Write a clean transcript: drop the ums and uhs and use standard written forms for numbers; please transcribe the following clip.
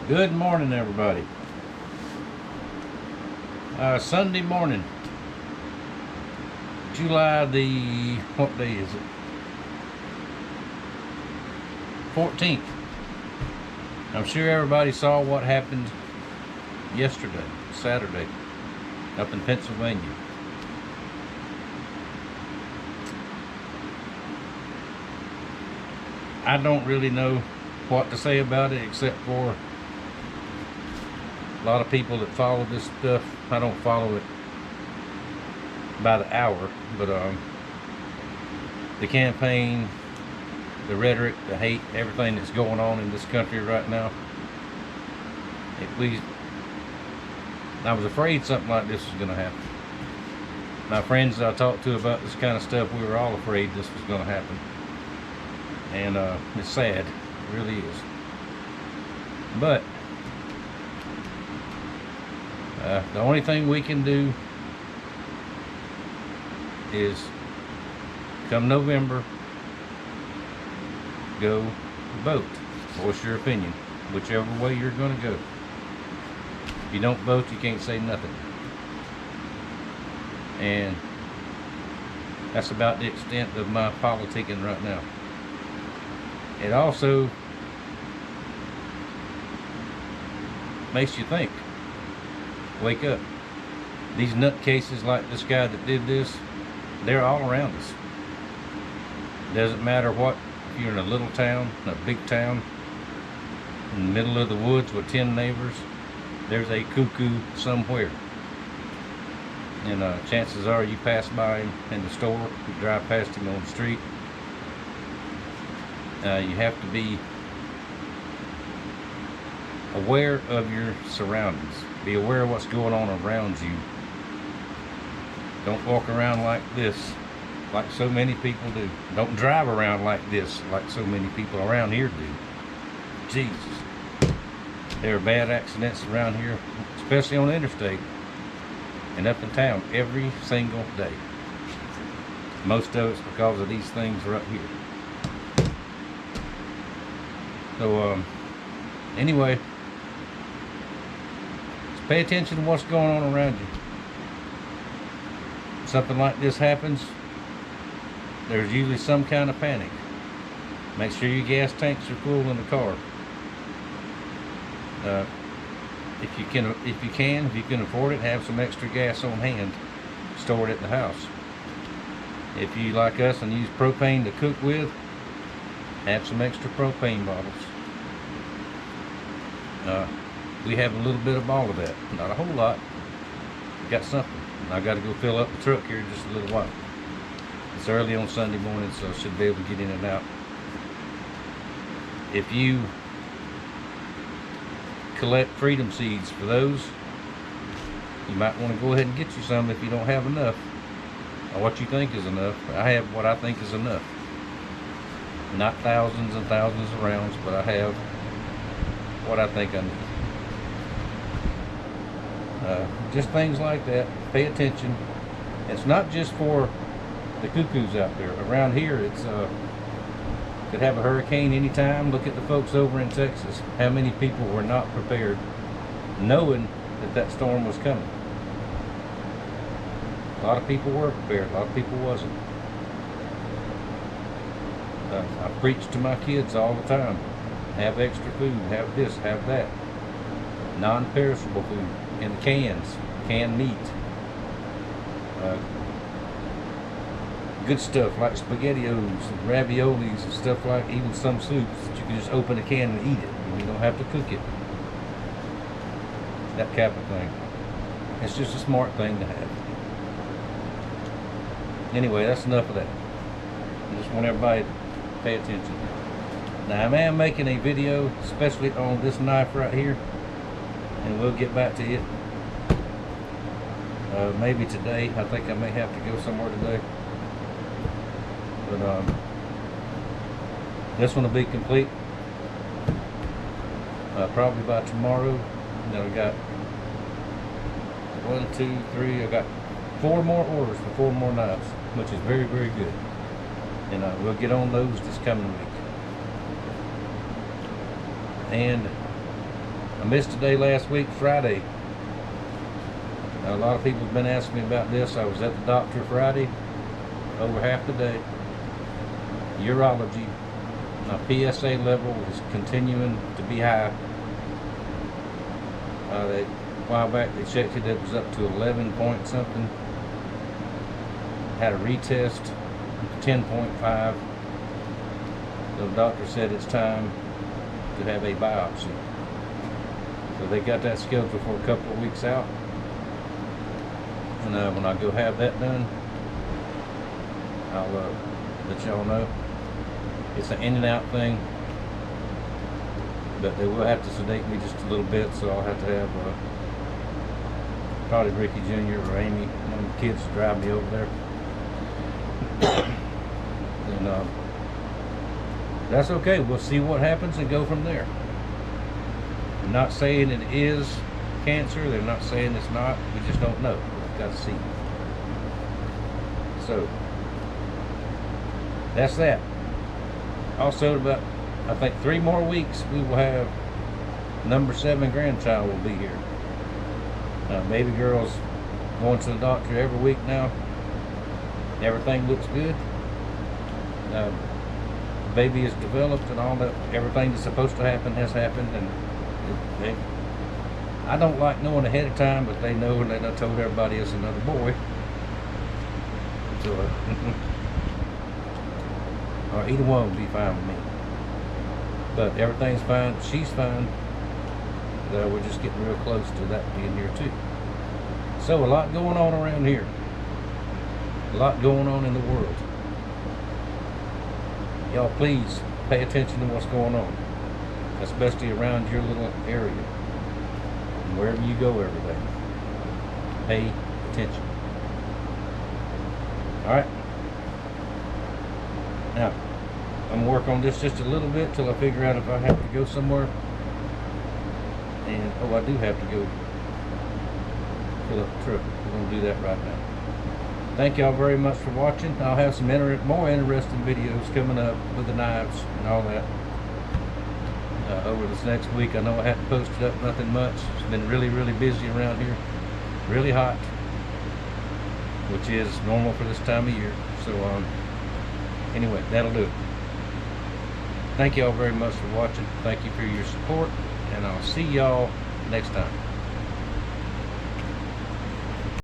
Good morning, everybody. Sunday morning, July the, what day is it? 14th. I'm sure everybody saw what happened yesterday, Saturday, up in Pennsylvania. I don't really know what to say about it except for a lot of people that follow this stuff. I don't follow it by the hour, but the campaign, the rhetoric, the hate, everything that's going on in this country right now. I was afraid something like this was going to happen. My friends that I talked to about this kind of stuff, we were all afraid this was going to happen. And it's sad, it really is. But the only thing we can do is, come November, go vote. What's your opinion? Whichever way you're going to go. If you don't vote, you can't say nothing. And that's about the extent of my politicking right now. It also makes you think. Wake up. These nutcases like this guy that did this, they're all around us. Doesn't matter what, if you're in a little town, a big town, in the middle of the woods with 10 neighbors, there's a cuckoo somewhere. And chances are you pass by him in the store, you drive past him on the street. You have to be aware of your surroundings. Be aware of what's going on around you. Don't walk around like this, like so many people do. Don't drive around like this, like so many people around here do. Jesus. There are bad accidents around here, especially on the interstate and up in town every single day. Most of it's because of these things right here. So, anyway, just pay attention to what's going on around you. Something like this happens, there's usually some kind of panic. Make sure your gas tanks are full in the car. If you can afford it, have some extra gas on hand. Store it at the house. If you, like us, and use propane to cook with, have some extra propane bottles. We have a little bit of all of that. Not a whole lot. Got something. I got to go fill up the truck here in just a little while. It's early on Sunday morning, so I should be able to get in and out. If you collect freedom seeds for those, you might want to go ahead and get you some if you don't have enough, or what you think is enough. I have what I think is enough. Not thousands and thousands of rounds, but I have what I think I need. Just things like that. Pay attention. It's not just for the cuckoos out there. Around here, it's could have a hurricane anytime. Look at the folks over in Texas. How many people were not prepared, knowing that that storm was coming? A lot of people were prepared. A lot of people wasn't. I preach to my kids all the time. Have extra food. Have this. Have that. Non-perishable food in cans. Canned meat. Good stuff like SpaghettiOs and raviolis and stuff, like even some soups that you can just open a can and eat it. You don't have to cook it. That type of thing. It's just a smart thing to have. Anyway, that's enough of that. I just want everybody to pay attention. Now, I am making a video especially on this knife right here, and we'll get back to it maybe today. I think I may have to go somewhere today. But this one will be complete probably by tomorrow. Then I got 1, 2, 3. I got 4 more orders for 4 more knives, which is very, very good. And we'll get on those this coming week. And I missed a day last week, Friday. Now, a lot of people have been asking me about this. I was at the doctor Friday, over half the day. Urology. My PSA level is continuing to be high. A while back they checked it was up to 11 point something. Had a retest, 10.5. The doctor said it's time to have a biopsy. So they got that scheduled for a couple of weeks out. And when I go have that done, I'll let y'all know. It's an in and out thing, but they will have to sedate me just a little bit, so I'll have to have probably Ricky Jr. or Amy, one of the kids, to drive me over there. And that's okay. We'll see what happens and go from there. I'm not saying it is cancer. They're not saying it's not. We just don't know. We've got to see. So that's that. Also, about I think 3 more weeks, we will have number 7 grandchild will be here. Baby girl's going to the doctor every week now. Everything looks good. Baby is developed and all that. Everything that's supposed to happen has happened, and I don't like knowing ahead of time, but they know, and they done told everybody it's another boy. So, or either one will be fine with me. But everything's fine. She's fine. We're just getting real close to that being here too. So a lot going on around here. A lot going on in the world. Y'all please pay attention to what's going on, especially around your little area and wherever you go every day. Pay attention. Alright, now I'm gonna work on this just a little bit till I figure out if I have to go somewhere. And I do have to go fill up the truck. We're gonna do that right now. Thank y'all very much for watching. I'll have some more interesting videos coming up with the knives and all that over this next week. I know I haven't posted up nothing much. It's been really, really busy around here. Really hot, which is normal for this time of year. So anyway, that'll do it. Thank y'all very much for watching. Thank you for your support, and I'll see y'all next time.